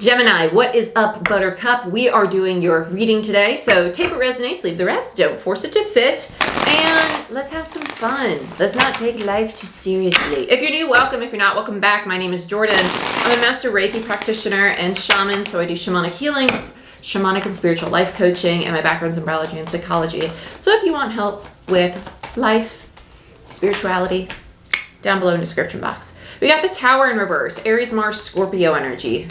Gemini, what is up, Buttercup? We are doing your reading today, so take what resonates, leave the rest, don't force it to fit, and let's have some fun. Let's not take life too seriously. If you're new, welcome. If you're not, welcome back. My name is Jordyn. I'm a master Reiki practitioner and shaman, so I do shamanic healings, shamanic and spiritual life coaching, and my background's in biology and psychology. So if you want help with life, spirituality, down below in the description box. We got the Tower in reverse, Aries, Mars, Scorpio energy.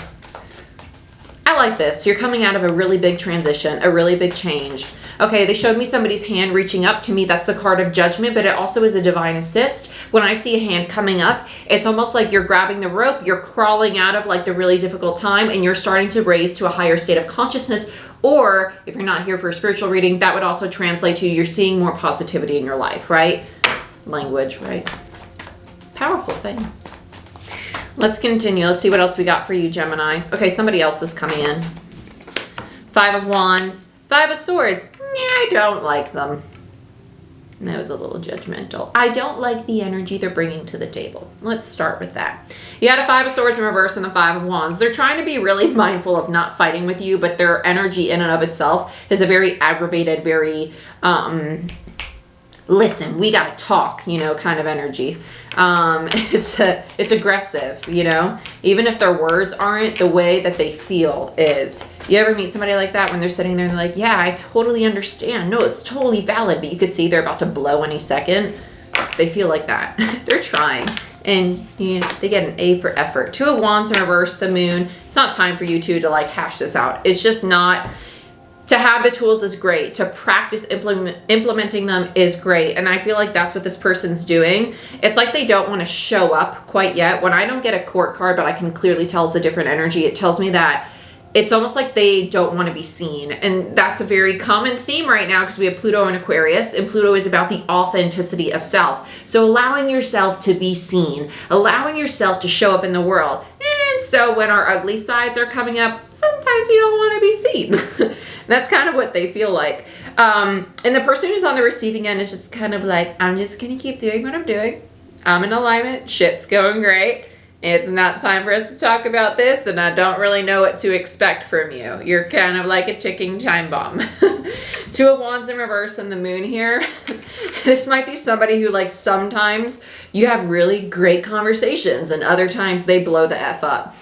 I like this. You're coming out of a really big transition, a really big change. Okay, they showed me somebody's hand reaching up. To me, that's the card of judgment, but it also is a divine assist. When I see a hand coming up, it's almost like you're grabbing the rope, you're crawling out of like the really difficult time, and you're starting to raise to a higher state of consciousness. Or if you're not here for a spiritual reading, that would also translate to you're seeing more positivity in your life, right? Language, right? Powerful thing. Let's continue. Let's see what else we got for you, Gemini. Okay, somebody else is coming in. Five of Wands, Five of Swords. I don't like them. That was a little judgmental. I don't like the energy they're bringing to the table. Let's start with that. You had a Five of Swords in reverse and the Five of Wands. They're trying to be really mindful of not fighting with you, but their energy in and of itself is a very aggravated, very, listen, we gotta talk, you know, kind of energy. It's aggressive, you know, even if their words aren't, the way that they feel is. You ever meet somebody like that when they're sitting there and they're like, yeah, I totally understand. No, it's totally valid, but you could see they're about to blow any second. They feel like that. They're trying. And you know, they get an A for effort. Two of Wands in reverse, the Moon. It's not time for you two to like hash this out. It's just not. To have the tools is great. To practice implementing them is great. And I feel like that's what this person's doing. It's like they don't want to show up quite yet. When I don't get a court card, but I can clearly tell it's a different energy, it tells me that it's almost like they don't want to be seen. And that's a very common theme right now because we have Pluto in Aquarius, and Pluto is about the authenticity of self. So allowing yourself to be seen, allowing yourself to show up in the world. And so when our ugly sides are coming up, sometimes you don't want to be seen. That's kind of what they feel like. And the person who's on the receiving end is just kind of like, I'm just going to keep doing what I'm doing. I'm in alignment. Shit's going great. It's not time for us to talk about this, and I don't really know what to expect from you. You're kind of like a ticking time bomb. Two of Wands in reverse and the Moon here. This might be somebody who, like, sometimes you have really great conversations and other times they blow the F up.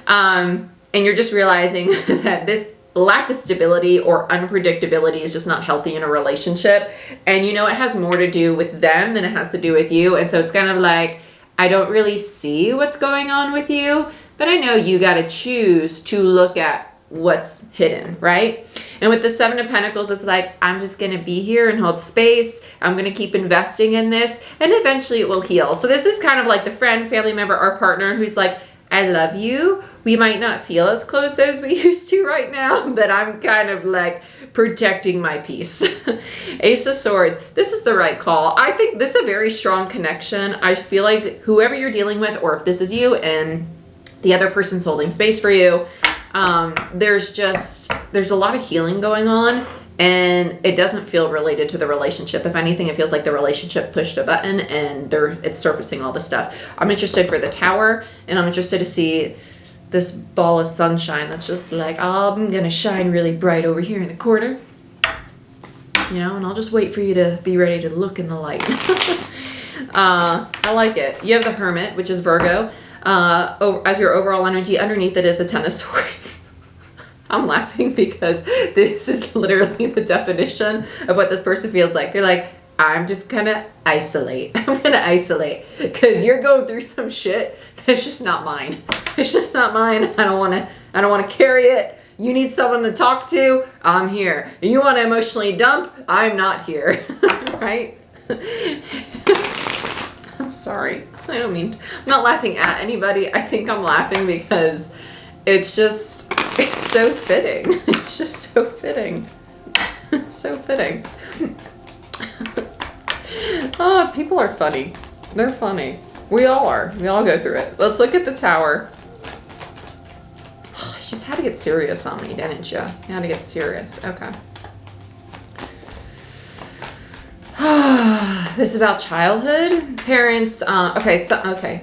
And you're just realizing that this lack of stability or unpredictability is just not healthy in a relationship. And you know, it has more to do with them than it has to do with you. And so it's kind of like, I don't really see what's going on with you, but I know you got to choose to look at what's hidden, right? And with the Seven of Pentacles, it's like, I'm just going to be here and hold space. I'm going to keep investing in this, and eventually it will heal. So this is kind of like the friend, family member, or partner who's like, I love you. We might not feel as close as we used to right now, but I'm kind of like protecting my peace. Ace of Swords. This is the right call. I think this is a very strong connection. I feel like whoever you're dealing with, or if this is you and the other person's holding space for you, there's a lot of healing going on, and it doesn't feel related to the relationship. If anything, it feels like the relationship pushed a button and it's surfacing all this stuff. I'm interested for the Tower, and I'm interested to see this ball of sunshine that's just like, oh, I'm gonna shine really bright over here in the corner, you know, and I'll just wait for you to be ready to look in the light. I like it. You have the Hermit, which is Virgo, as your overall energy. Underneath it is the Ten of Swords. I'm laughing because this is literally the definition of what this person feels like. They're like, I'm just gonna isolate. I'm gonna isolate because you're going through some shit that's just not mine. It's just not mine. I don't want to carry it. You need someone to talk to. I'm here. You want to emotionally dump? I'm not here. Right? I'm sorry. I don't mean. I'm not laughing at anybody. I think I'm laughing because it's so fitting. It's just so fitting. It's so fitting. Oh, people are funny. They're funny. We all are. We all go through it. Let's look at the Tower. Oh, you just had to get serious on me, didn't you? You had to get serious. Okay. This is about childhood. Parents. Okay.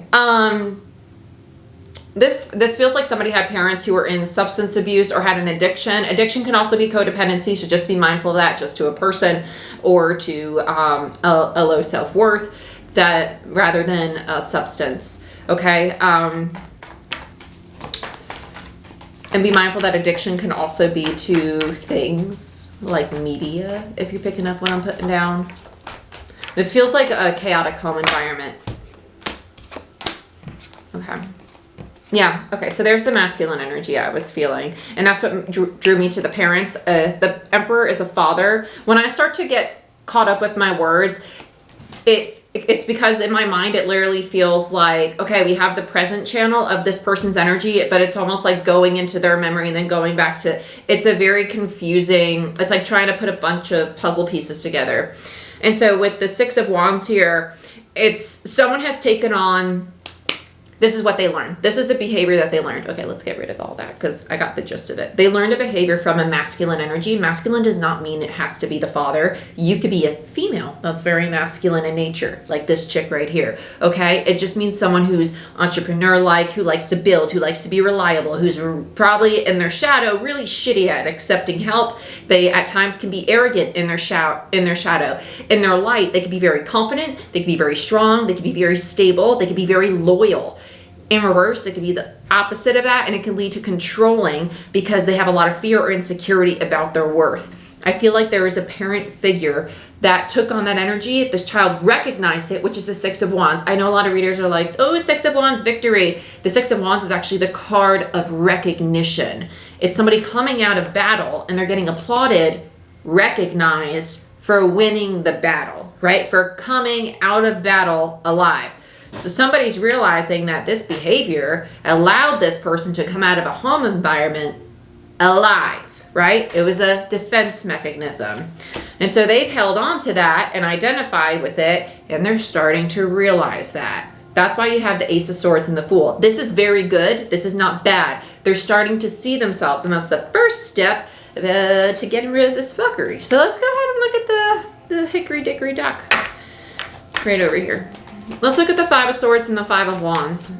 This feels like somebody had parents who were in substance abuse or had an addiction. Addiction can also be codependency, so just be mindful of that, just to a person or to a low self-worth, that rather than a substance. Okay. And be mindful that addiction can also be to things like media, if you're picking up what I'm putting down. This feels like a chaotic home environment. Okay. Yeah, okay, so there's the masculine energy I was feeling. And that's what drew me to the parents. The Emperor is a father. When I start to get caught up with my words, it's because in my mind it literally feels like, okay, we have the present channel of this person's energy, but it's almost like going into their memory and then going back to, it's a very confusing, it's like trying to put a bunch of puzzle pieces together. And so with the Six of Wands here, it's someone has taken on, this is what they learned. This is the behavior that they learned. Okay, let's get rid of all that because I got the gist of it. They learned a behavior from a masculine energy. Masculine does not mean it has to be the father. You could be a female that's very masculine in nature, like this chick right here. Okay, it just means someone who's entrepreneur-like, who likes to build, who likes to be reliable, who's probably in their shadow really shitty at accepting help. They at times can be arrogant in their shadow. In their light, they can be very confident. They can be very strong. They can be very stable. They can be very loyal. In reverse, it can be the opposite of that, and it can lead to controlling because they have a lot of fear or insecurity about their worth. I feel like there is a parent figure that took on that energy. This child recognized it, which is the Six of Wands. I know a lot of readers are like, oh, Six of Wands, victory. The Six of Wands is actually the card of recognition. It's somebody coming out of battle, and they're getting applauded, recognized for winning the battle, right? For coming out of battle alive. So somebody's realizing that this behavior allowed this person to come out of a home environment alive, right? It was a defense mechanism. And so they've held on to that and identified with it, and they're starting to realize that. That's why you have the Ace of Swords and the Fool. This is very good. This is not bad. They're starting to see themselves, and that's the first step to getting rid of this fuckery. So let's go ahead and look at the hickory dickory dock right over here. Let's look at the Five of Swords and the Five of Wands.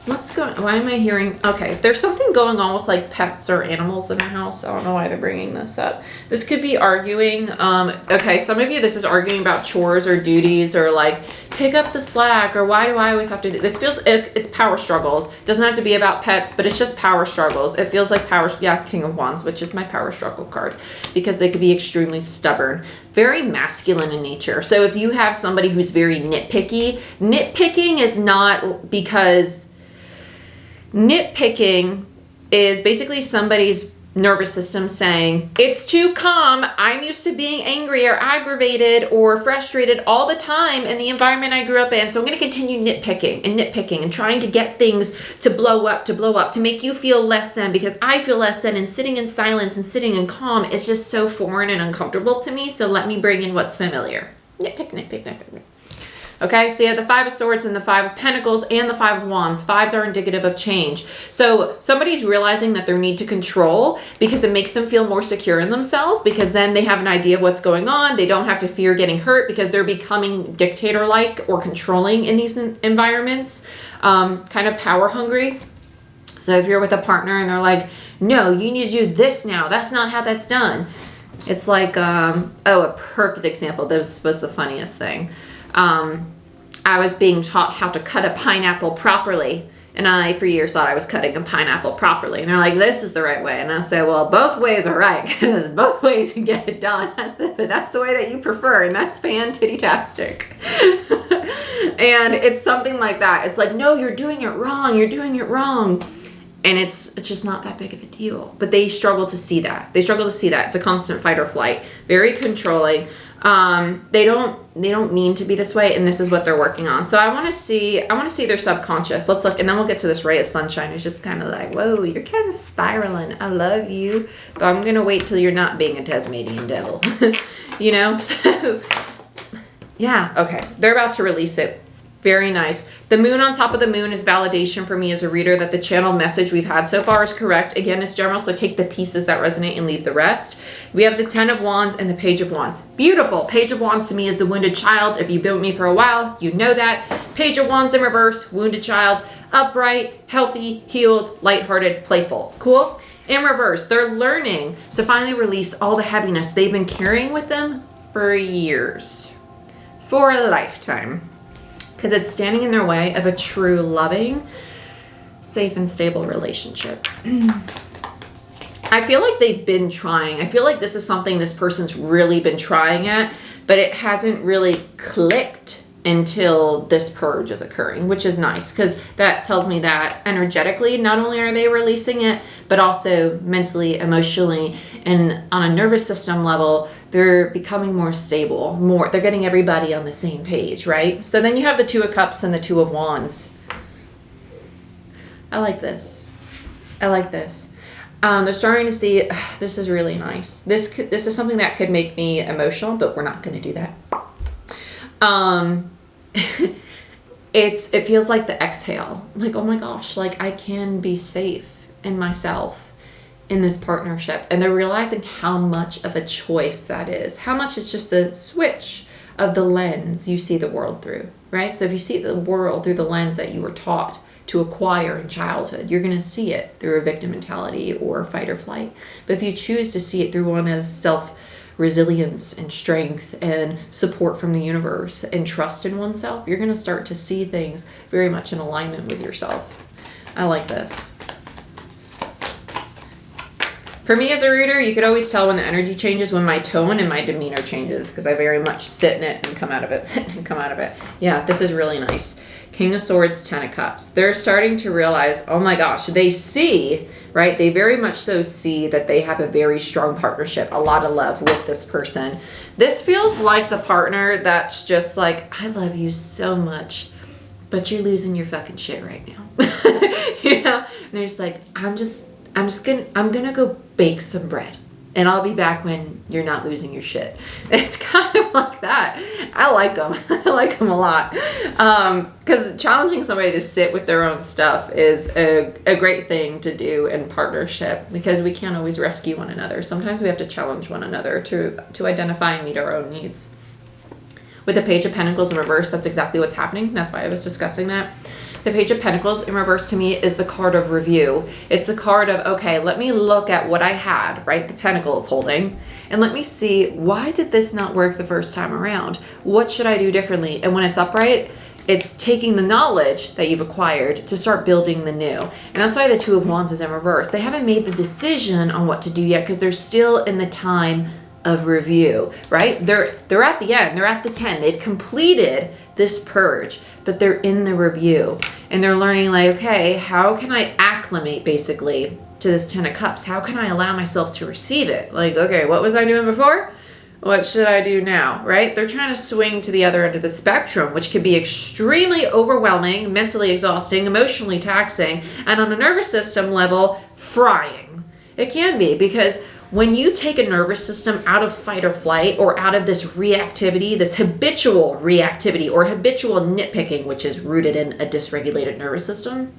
What's going on? Why am I hearing? Okay, there's something going on with like pets or animals in the house. I don't know why they're bringing this up. This could be arguing. Okay, some of you, this is arguing about chores or duties or like pick up the slack or why do I always have to do this? Feels it's power struggles. It doesn't have to be about pets, but it's just power struggles. It feels like power. Yeah, King of Wands, which is my power struggle card, because they could be extremely stubborn, very masculine in nature. So if you have somebody who's very nitpicky, nitpicking is not because. Nitpicking is basically somebody's nervous system saying, it's too calm. I'm used to being angry or aggravated or frustrated all the time in the environment I grew up in. So I'm going to continue nitpicking and trying to get things to blow up, to make you feel less than because I feel less than, and sitting in silence and sitting in calm is just so foreign and uncomfortable to me. So let me bring in what's familiar. Nitpick. Okay, so you have the Five of Swords and the Five of Pentacles and the Five of Wands. Fives are indicative of change. So somebody's realizing that their need to control because it makes them feel more secure in themselves, because then they have an idea of what's going on. They don't have to fear getting hurt because they're becoming dictator-like or controlling in these environments, kind of power hungry. So if you're with a partner and they're like, no, you need to do this now. That's not how that's done. It's like, a perfect example. This was the funniest thing. I was being taught how to cut a pineapple properly, and I for years thought I was cutting a pineapple properly, and they're like, this is the right way, and I said, well, both ways are right because both ways can get it done. I said, but that's the way that you prefer, and that's fan-titty-tastic. And it's something like that. It's like, no, you're doing it wrong, and it's just not that big of a deal. But they struggle to see that. It's a constant fight or flight, very controlling. They don't mean to be this way, and this is what they're working on. So I want to see their subconscious. Let's look, and then we'll get to this ray of sunshine. It's just kind of like, whoa, you're kind of spiraling. I love you, but I'm going to wait till you're not being a Tasmanian devil. You know? So, yeah, okay. They're about to release it Very nice. The moon on top of the moon is validation for me as a reader that the channel message we've had so far is correct. Again, it's general, so take the pieces that resonate and leave the rest. We have the 10 of Wands and the Page of Wands. Beautiful. Page of Wands to me is the wounded child. If you've been with me for a while, you know that. Page of Wands in reverse, wounded child, upright, healthy, healed, lighthearted, playful. Cool? In reverse, they're learning to finally release all the heaviness they've been carrying with them for years, for a lifetime. Because it's standing in their way of a true, loving, safe, and stable relationship. I feel like they've been trying. I feel like this is something this person's really been trying at, but it hasn't really clicked until this purge is occurring, which is nice because that tells me that energetically, not only are they releasing it, but also mentally, emotionally, and on a nervous system level, they're becoming more stable, they're getting everybody on the same page, right? So then you have the 2 of Cups and the 2 of Wands. I like this. I like this. They're starting to see, this is really nice. This is something that could make me emotional, but we're not going to do that. It feels like the exhale, like, oh my gosh, like I can be safe in myself in this partnership. And they're realizing how much of a choice that is, how much it's just a switch of the lens you see the world through, right? So if you see the world through the lens that you were taught to acquire in childhood, you're going to see it through a victim mentality or fight or flight. But if you choose to see it through one of self-resilience and strength and support from the universe and trust in oneself, you're going to start to see things very much in alignment with yourself. I like this. For me as a reader, you could always tell when the energy changes, when my tone and my demeanor changes, because I very much sit in it and come out of it, sit and come out of it. Yeah, this is really nice. King of Swords, 10 of Cups. They're starting to realize, oh my gosh, they see, right? They very much so see that they have a very strong partnership, a lot of love with this person. This feels like the partner that's just like, I love you so much, but you're losing your fucking shit right now. You know? And they're just like, I'm gonna go bake some bread and I'll be back when you're not losing your shit. It's kind of like that. I like them. I like them a lot. Because challenging somebody to sit with their own stuff is a great thing to do in partnership, because we can't always rescue one another. Sometimes we have to challenge one another to identify and meet our own needs. With the Page of Pentacles in reverse, that's exactly what's happening. That's why I was discussing that. The Page of Pentacles in reverse to me is the card of review. It's the card of, okay, let me look at what I had, right? The pentacle it's holding. And let me see, why did this not work the first time around? What should I do differently? And when it's upright, it's taking the knowledge that you've acquired to start building the new. And that's why the 2 of Wands is in reverse. They haven't made the decision on what to do yet because they're still in the time of review, right? They're at the end. They're at the 10. They've completed this purge, but they're in the review. And they're learning like, okay, how can I acclimate basically to this 10 of Cups? How can I allow myself to receive it? Like, okay, what was I doing before? What should I do now, right? They're trying to swing to the other end of the spectrum, which can be extremely overwhelming, mentally exhausting, emotionally taxing, and on a nervous system level, frying. It can be, because when you take a nervous system out of fight or flight, or out of this reactivity, this habitual reactivity or habitual nitpicking, which is rooted in a dysregulated nervous system,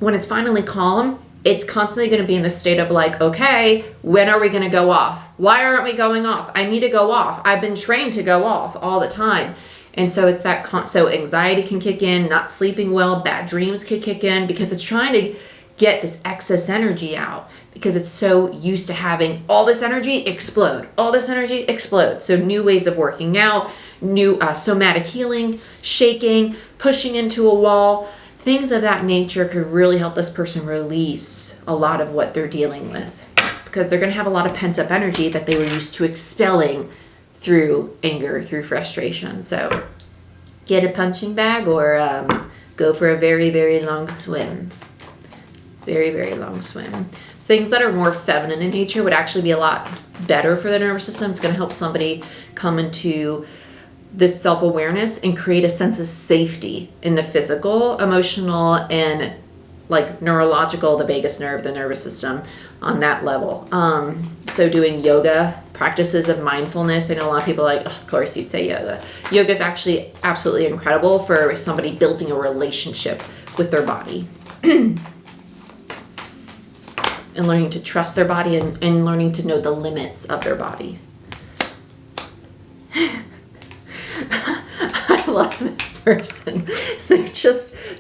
when it's finally calm, it's constantly going to be in the state of like, okay, when are we going to go off? Why aren't we going off? I need to go off. I've been trained to go off all the time. And so it's that, so anxiety can kick in, not sleeping well, bad dreams can kick in, because it's trying to get this excess energy out, because it's so used to having all this energy explode, all this energy explode. So new ways of working out, new somatic healing, shaking, pushing into a wall, things of that nature could really help this person release a lot of what they're dealing with, because they're going to have a lot of pent up energy that they were used to expelling through anger, through frustration. So get a punching bag or go for a very, very long swim. Very, very long swim. Things that are more feminine in nature would actually be a lot better for the nervous system. It's going to help somebody come into this self-awareness and create a sense of safety in the physical, emotional, and like neurological, the vagus nerve, the nervous system on that level. So doing yoga, practices of mindfulness. I know a lot of people are like, oh, of course you'd say yoga. Yoga is actually absolutely incredible for somebody building a relationship with their body. And learning to trust their body and learning to know the limits of their body. I love this person.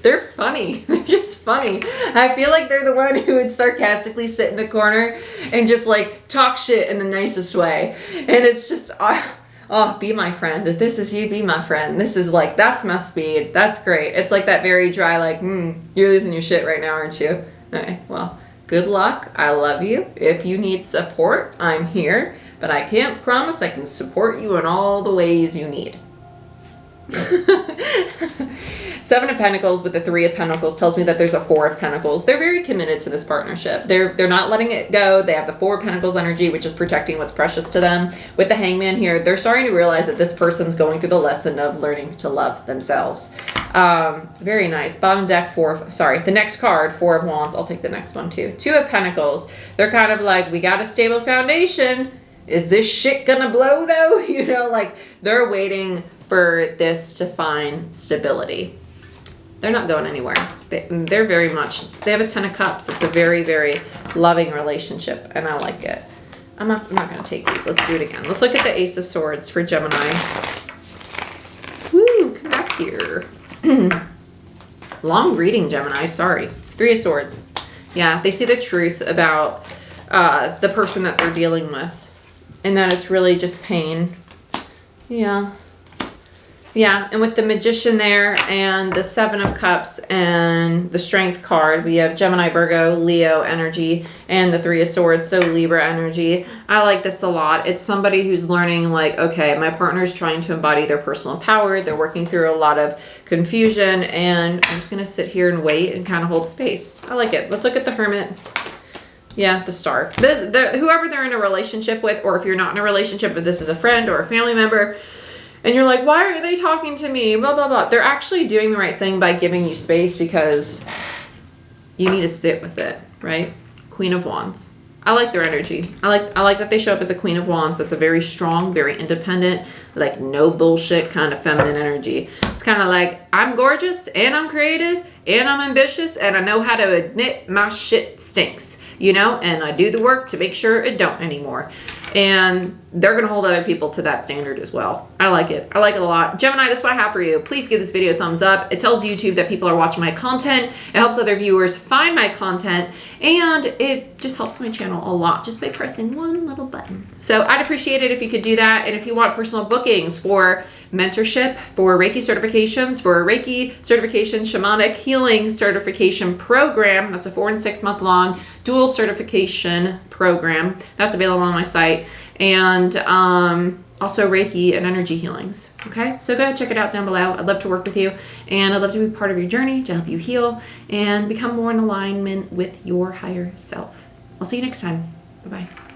They're funny. They're just funny. I feel like they're the one who would sarcastically sit in the corner and just like talk shit in the nicest way. And it's just, oh, be my friend. If this is you, be my friend. This is like, that's my speed. That's great. It's like that very dry, like, you're losing your shit right now, aren't you? Okay, well, good luck. I love you. If you need support, I'm here. But I can't promise I can support you in all the ways you need. 7 of Pentacles with the 3 of Pentacles tells me that there's a 4 of Pentacles. They're very committed to this partnership. They're not letting it go. They have the 4 of Pentacles energy, which is protecting what's precious to them. With the Hangman here, they're starting to realize that this person's going through the lesson of learning to love themselves. Very nice. Bottom deck, the next card, 4 of Wands. I'll take the next one too. 2 of Pentacles. They're kind of like, we got a stable foundation. Is this shit gonna blow though? You know, like they're waiting for this to find stability. They're not going anywhere. They're very much, they have a 10 of Cups. It's a very, very loving relationship, and I like it. I'm not going to take these. Let's do it again. Let's look at the Ace of Swords for Gemini. Woo, come back here. Long reading, Gemini. Sorry. 3 of Swords. Yeah, they see the truth about the person that they're dealing with, and that it's really just pain. Yeah. Yeah, and with the Magician there and the 7 of Cups and the Strength card, we have Gemini, Virgo, Leo energy, and the 3 of Swords, so Libra energy. I like this a lot. It's somebody who's learning like, okay, my partner's trying to embody their personal power. They're working through a lot of confusion, and I'm just going to sit here and wait and kind of hold space. I like it. Let's look at the Hermit. Yeah, the Star. Whoever they're in a relationship with, or if you're not in a relationship, but this is a friend or a family member, and you're like, why are they talking to me? Blah, blah, blah. They're actually doing the right thing by giving you space because you need to sit with it, right? Queen of Wands. I like their energy. I like that they show up as a Queen of Wands. That's a very strong, very independent, like no bullshit kind of feminine energy. It's kind of like, I'm gorgeous and I'm creative and I'm ambitious and I know how to admit my shit stinks, you know? And I do the work to make sure it don't anymore. And they're going to hold other people to that standard as well. I like it. I like it a lot. Gemini, that's what I have for you. Please give this video a thumbs up. It tells YouTube that people are watching my content. It helps other viewers find my content. And it just helps my channel a lot just by pressing one little button. So I'd appreciate it if you could do that. And if you want personal bookings for mentorship, for Reiki certifications, for Reiki certification, shamanic healing certification program, that's a 4 and 6 month long dual certification program that's available on my site, and also Reiki and energy healings. Okay, so go ahead, check it out down below. I'd love to work with you, and I'd love to be part of your journey to help you heal and become more in alignment with your higher self. I'll see you next time. Bye-bye.